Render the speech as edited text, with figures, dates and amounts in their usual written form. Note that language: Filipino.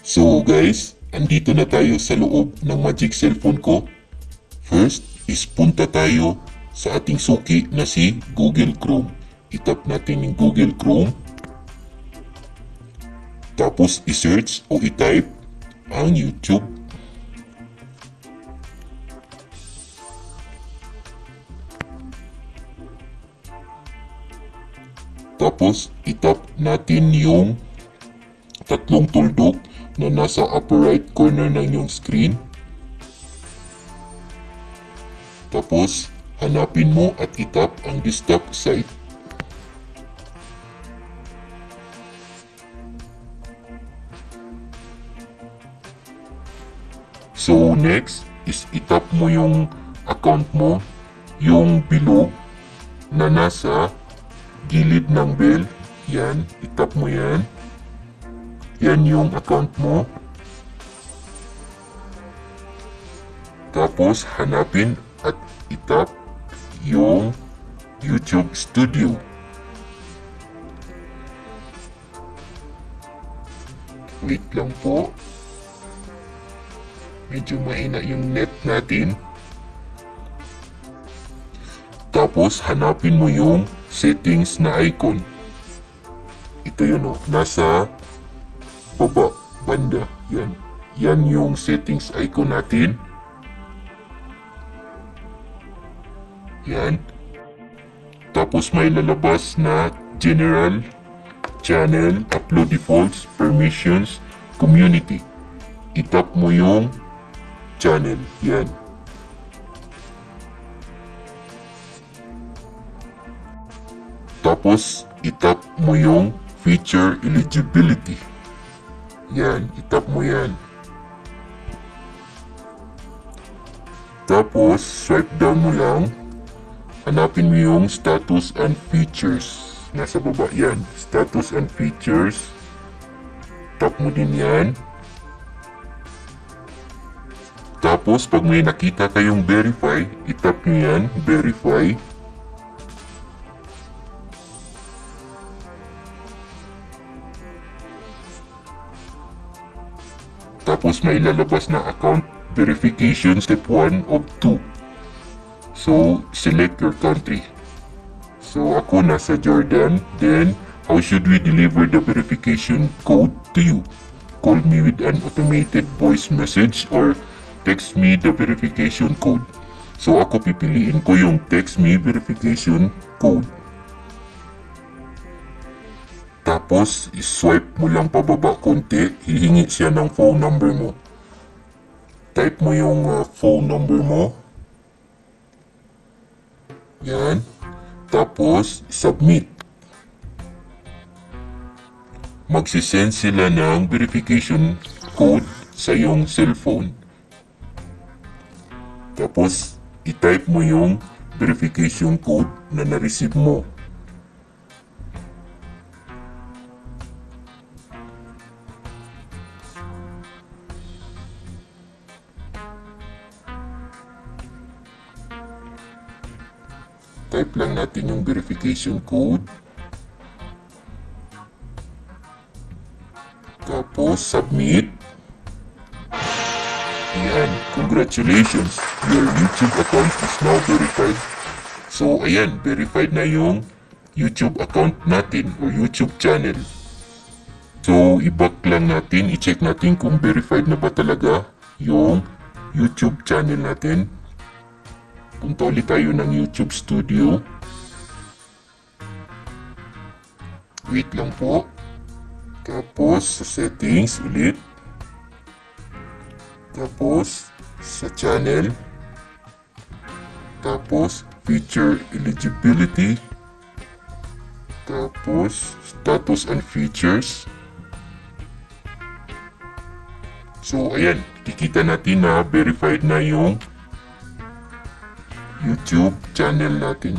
So guys, andito na tayo sa loob ng Magic Cellphone ko. First is punta tayo sa ating suki na si Google Chrome. Itap natin yung Google Chrome. Tapos i-search o i-type ang YouTube. Tapos itap natin yung tatlong tuldok na nasa upper right corner ng iyong screen. Tapos hanapin mo at itap ang desktop site. So next is itap mo yung account mo, yung bilog na nasa gilid ng bell. Yan, itap mo yan. Yan yung account mo. Tapos hanapin at itap yung YouTube Studio. Wait lang po. Medyo mahina yung net natin. Tapos hanapin mo yung settings na icon. Ito yun o, nasa baba, banda. Yan. Yan yung settings icon natin. Yan. Tapos may lalabas na general, channel, upload defaults, permissions, community. Itap mo yung channel. Yan. Tapos itap mo yung feature eligibility. Yan, itap mo yan. Tapos swipe down mo lang. Hanapin mo yung status and features. Nasa baba yan, status and features. Tap mo din yan. Tapos pag may nakita kayong verify, itap nyo yan, verify. Tapos may lalabas na account verification step 1 of 2. So select your country. So ako nasa Jordan. Then how should we deliver the verification code to you? Call me with an automated voice message or text me the verification code. So ako pipiliin ko yung text me verification code. Tapos i-swipe mo lang pababa konti, hihingi siya ng phone number mo. Type mo yung phone number mo. Yan. Tapos submit. Magsisend sila ng verification code sa iyong cellphone. Tapos i-type mo yung verification code na na-receive mo. Type lang natin yung verification code. Tapos submit. Ayan, congratulations! Your YouTube account is now verified. So ayan, verified na yung YouTube account natin o YouTube channel. So i-back lang natin, i-check natin kung verified na ba talaga yung YouTube channel natin. Punta ulit tayo ng YouTube Studio. Wait lang po. Tapos sa settings ulit. Tapos sa channel. Tapos feature eligibility. Tapos status and features. So ayan, kikita natin na verified na yung YouTube channel natin.